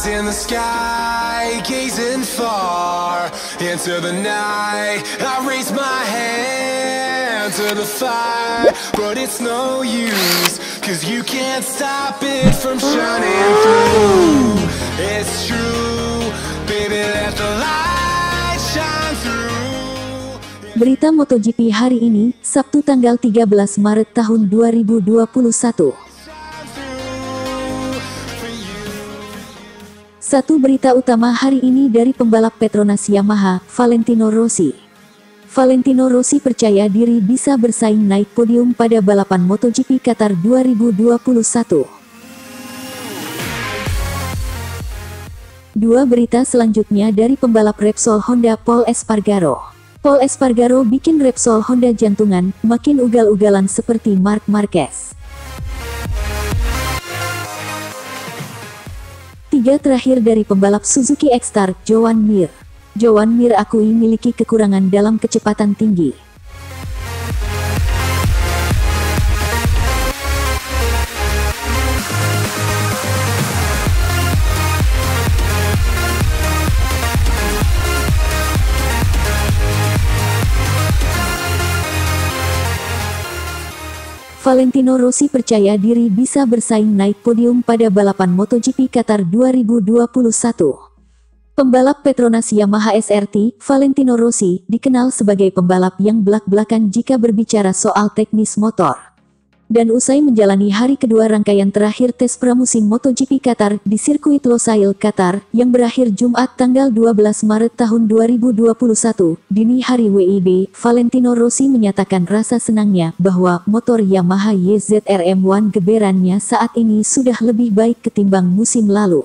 in the sky, gazing far into the night. I raise my hand to the fire, but it's no use, 'cause you can't stop it from shining through. It's true, baby, let the light shine through. Berita MotoGP hari ini, Sabtu tanggal 13 Maret tahun 2021. Satu berita utama hari ini dari pembalap Petronas Yamaha, Valentino Rossi. Valentino Rossi percaya diri bisa bersaing naik podium pada balapan MotoGP Qatar 2021. Dua berita selanjutnya dari pembalap Repsol Honda Pol Espargaro. Pol Espargaro bikin Repsol Honda jantungan, makin ugal-ugalan seperti Marc Marquez. Tiga terakhir dari pembalap Suzuki X-Star, Joan Mir. Joan Mir akui miliki kekurangan dalam kecepatan tinggi. Valentino Rossi percaya diri bisa bersaing naik podium pada balapan MotoGP Qatar 2021. Pembalap Petronas Yamaha SRT, Valentino Rossi, dikenal sebagai pembalap yang belak-belakan jika berbicara soal teknis motor. Dan usai menjalani hari kedua rangkaian terakhir tes pramusim MotoGP Qatar di sirkuit Losail, Qatar, yang berakhir Jumat tanggal 12 Maret tahun 2021, dini hari WIB, Valentino Rossi menyatakan rasa senangnya bahwa motor Yamaha YZR-M1 geberannya saat ini sudah lebih baik ketimbang musim lalu.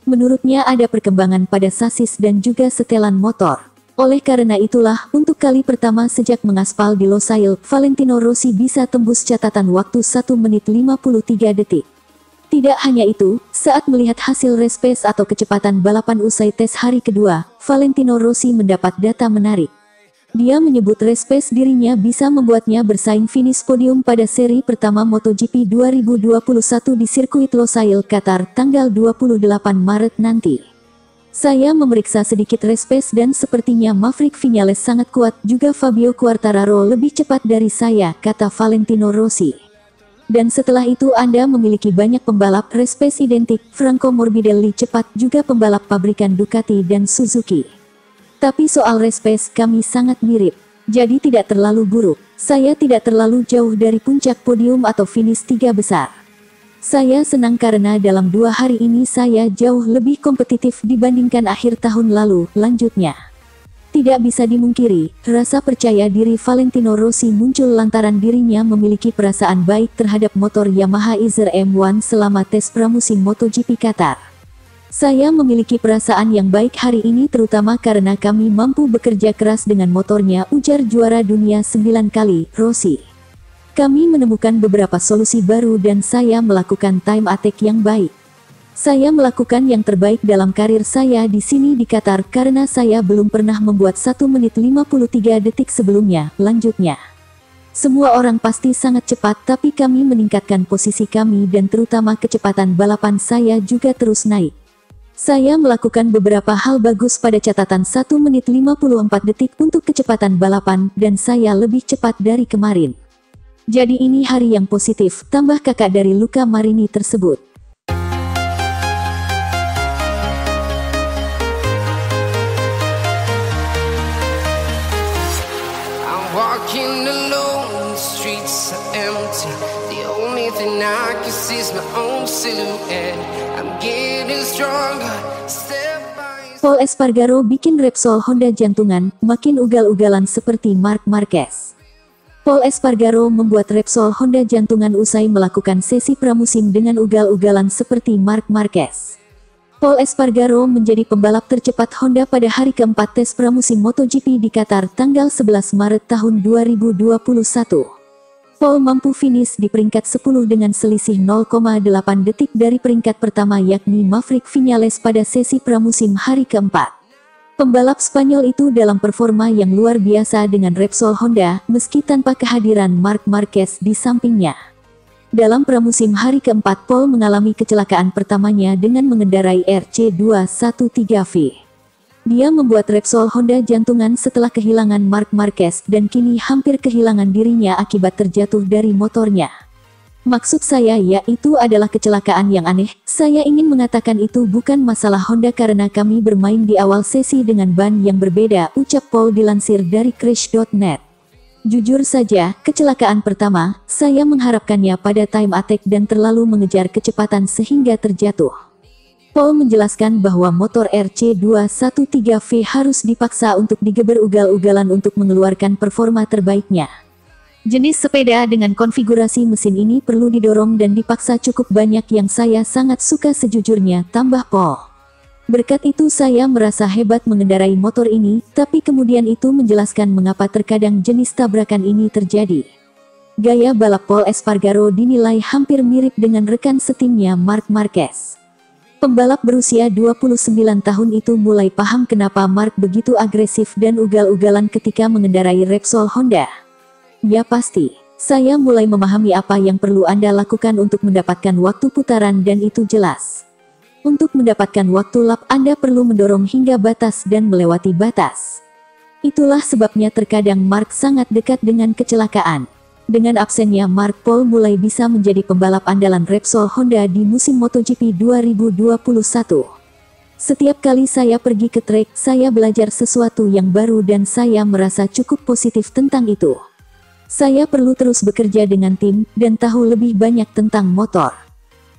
Menurutnya ada perkembangan pada sasis dan juga setelan motor. Oleh karena itulah, untuk kali pertama sejak mengaspal di Losail, Valentino Rossi bisa tembus catatan waktu 1 menit 53 detik. Tidak hanya itu, saat melihat hasil race pace atau kecepatan balapan usai tes hari kedua, Valentino Rossi mendapat data menarik. Dia menyebut race pace dirinya bisa membuatnya bersaing finish podium pada seri pertama MotoGP 2021 di sirkuit Losail, Qatar, tanggal 28 Maret nanti. Saya memeriksa sedikit race pace dan sepertinya Maverick Viñales sangat kuat, juga Fabio Quartararo lebih cepat dari saya, kata Valentino Rossi. Dan setelah itu Anda memiliki banyak pembalap race pace identik, Franco Morbidelli cepat, juga pembalap pabrikan Ducati dan Suzuki. Tapi soal race pace kami sangat mirip, jadi tidak terlalu buruk. Saya tidak terlalu jauh dari puncak podium atau finish tiga besar. Saya senang karena dalam 2 hari ini saya jauh lebih kompetitif dibandingkan akhir tahun lalu, lanjutnya. Tidak bisa dimungkiri, rasa percaya diri Valentino Rossi muncul lantaran dirinya memiliki perasaan baik terhadap motor Yamaha YZR-M1 selama tes pramusim MotoGP Qatar. Saya memiliki perasaan yang baik hari ini terutama karena kami mampu bekerja keras dengan motornya, ujar juara dunia 9 kali, Rossi. Kami menemukan beberapa solusi baru dan saya melakukan time attack yang baik. Saya melakukan yang terbaik dalam karir saya di sini di Qatar karena saya belum pernah membuat 1 menit 53 detik sebelumnya, lanjutnya. Semua orang pasti sangat cepat tapi kami meningkatkan posisi kami dan terutama kecepatan balapan saya juga terus naik. Saya melakukan beberapa hal bagus pada catatan 1 menit 54 detik untuk kecepatan balapan dan saya lebih cepat dari kemarin. Jadi ini hari yang positif, tambah kakak dari Luca Marini tersebut. I'm walking alone, the streets are empty. The only thing I can see is my own silhouette. I'm getting stronger, step by step. Pol Espargaro bikin Repsol Honda jantungan, makin ugal-ugalan seperti Marc Marquez. Pol Espargaro membuat Repsol Honda jantungan usai melakukan sesi pramusim dengan ugal-ugalan seperti Marc Marquez. Pol Espargaro menjadi pembalap tercepat Honda pada hari keempat tes pramusim MotoGP di Qatar tanggal 11 Maret tahun 2021. Pol mampu finish di peringkat 10 dengan selisih 0,8 detik dari peringkat pertama yakni Maverick Viñales pada sesi pramusim hari keempat. Pembalap Spanyol itu dalam performa yang luar biasa dengan Repsol Honda, meski tanpa kehadiran Marc Marquez di sampingnya. Dalam pramusim hari keempat, Paul mengalami kecelakaan pertamanya dengan mengendarai RC213V. Dia membuat Repsol Honda jantungan setelah kehilangan Marc Marquez dan kini hampir kehilangan dirinya akibat terjatuh dari motornya. Maksud saya yaitu adalah kecelakaan yang aneh. Saya ingin mengatakan itu bukan masalah Honda karena kami bermain di awal sesi dengan ban yang berbeda, ucap Paul dilansir dari Crash.net. Jujur saja, kecelakaan pertama, saya mengharapkannya pada time attack dan terlalu mengejar kecepatan sehingga terjatuh. Paul menjelaskan bahwa motor RC213V harus dipaksa untuk digeber ugal-ugalan untuk mengeluarkan performa terbaiknya. Jenis sepeda dengan konfigurasi mesin ini perlu didorong dan dipaksa cukup banyak yang saya sangat suka sejujurnya, tambah Paul. Berkat itu saya merasa hebat mengendarai motor ini, tapi kemudian itu menjelaskan mengapa terkadang jenis tabrakan ini terjadi. Gaya balap Paul Espargaro dinilai hampir mirip dengan rekan setimnya Marc Marquez. Pembalap berusia 29 tahun itu mulai paham kenapa Marc begitu agresif dan ugal-ugalan ketika mengendarai Repsol Honda. Ya pasti, saya mulai memahami apa yang perlu Anda lakukan untuk mendapatkan waktu putaran dan itu jelas. Untuk mendapatkan waktu lap Anda perlu mendorong hingga batas dan melewati batas. Itulah sebabnya terkadang Marc sangat dekat dengan kecelakaan. Dengan absennya Marc, Paul mulai bisa menjadi pembalap andalan Repsol Honda di musim MotoGP 2021. Setiap kali saya pergi ke trek, saya belajar sesuatu yang baru dan saya merasa cukup positif tentang itu. Saya perlu terus bekerja dengan tim dan tahu lebih banyak tentang motor.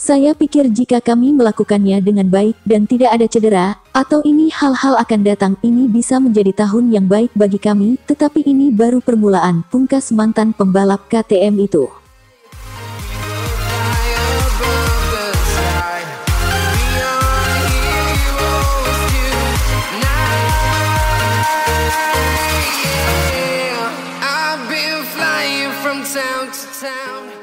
Saya pikir jika kami melakukannya dengan baik dan tidak ada cedera, atau ini hal-hal akan datang, ini bisa menjadi tahun yang baik bagi kami, tetapi ini baru permulaan, pungkas mantan pembalap KTM itu.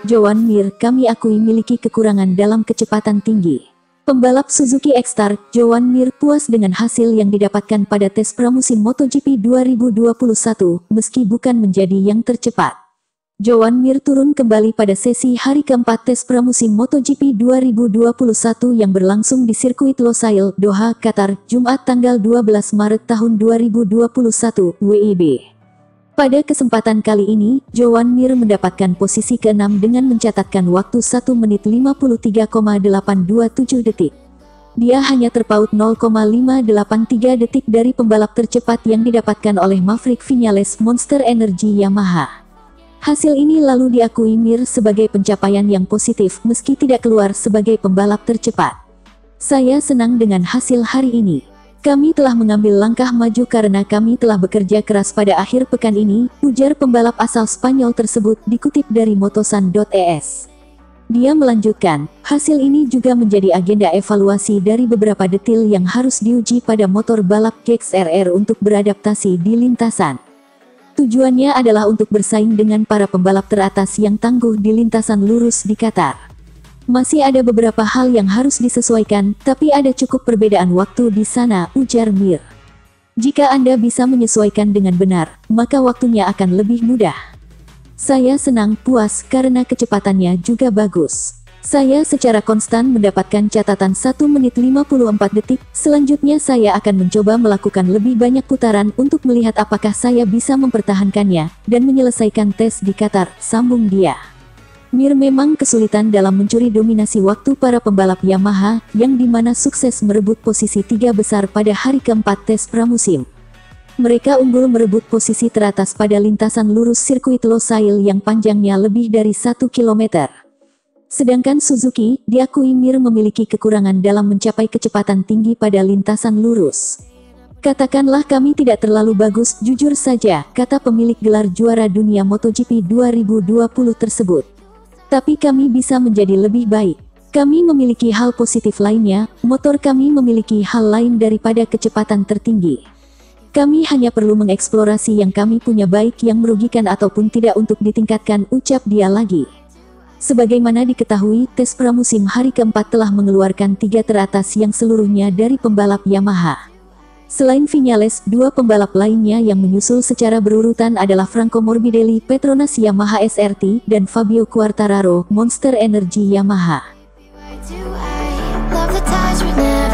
Joan Mir, kami akui miliki kekurangan dalam kecepatan tinggi. Pembalap Suzuki X-Star, Joan Mir puas dengan hasil yang didapatkan pada tes pramusim MotoGP 2021, meski bukan menjadi yang tercepat. Joan Mir turun kembali pada sesi hari keempat tes pramusim MotoGP 2021 yang berlangsung di sirkuit Losail, Doha, Qatar, Jumat tanggal 12 Maret tahun 2021, WIB. Pada kesempatan kali ini, Joan Mir mendapatkan posisi ke-6 dengan mencatatkan waktu 1 menit 53,827 detik. Dia hanya terpaut 0,583 detik dari pembalap tercepat yang didapatkan oleh Maverick Viñales Monster Energy Yamaha. Hasil ini lalu diakui Mir sebagai pencapaian yang positif meski tidak keluar sebagai pembalap tercepat. Saya senang dengan hasil hari ini. Kami telah mengambil langkah maju karena kami telah bekerja keras pada akhir pekan ini, ujar pembalap asal Spanyol tersebut dikutip dari motosan.es. Dia melanjutkan, hasil ini juga menjadi agenda evaluasi dari beberapa detail yang harus diuji pada motor balap GXRR untuk beradaptasi di lintasan. Tujuannya adalah untuk bersaing dengan para pembalap teratas yang tangguh di lintasan lurus di Qatar. Masih ada beberapa hal yang harus disesuaikan, tapi ada cukup perbedaan waktu di sana, ujar Mir. Jika Anda bisa menyesuaikan dengan benar, maka waktunya akan lebih mudah. Saya senang, puas, karena kecepatannya juga bagus. Saya secara konstan mendapatkan catatan 1 menit 54 detik, selanjutnya saya akan mencoba melakukan lebih banyak putaran untuk melihat apakah saya bisa mempertahankannya, dan menyelesaikan tes di Qatar, sambung dia. Mir memang kesulitan dalam mencuri dominasi waktu para pembalap Yamaha, yang dimana sukses merebut posisi 3 besar pada hari keempat tes pramusim. Mereka unggul merebut posisi teratas pada lintasan lurus sirkuit Losail yang panjangnya lebih dari 1 km. Sedangkan Suzuki, diakui Mir memiliki kekurangan dalam mencapai kecepatan tinggi pada lintasan lurus. Katakanlah kami tidak terlalu bagus, jujur saja, kata pemilik gelar juara dunia MotoGP 2020 tersebut. Tapi kami bisa menjadi lebih baik. Kami memiliki hal positif lainnya, motor kami memiliki hal lain daripada kecepatan tertinggi. Kami hanya perlu mengeksplorasi yang kami punya baik yang merugikan ataupun tidak untuk ditingkatkan, ucap dia lagi. Sebagaimana diketahui, tes pramusim hari keempat telah mengeluarkan 3 teratas yang seluruhnya dari pembalap Yamaha. Selain Viñales, dua pembalap lainnya yang menyusul secara berurutan adalah Franco Morbidelli Petronas Yamaha SRT dan Fabio Quartararo Monster Energy Yamaha. Why do I love the touch but now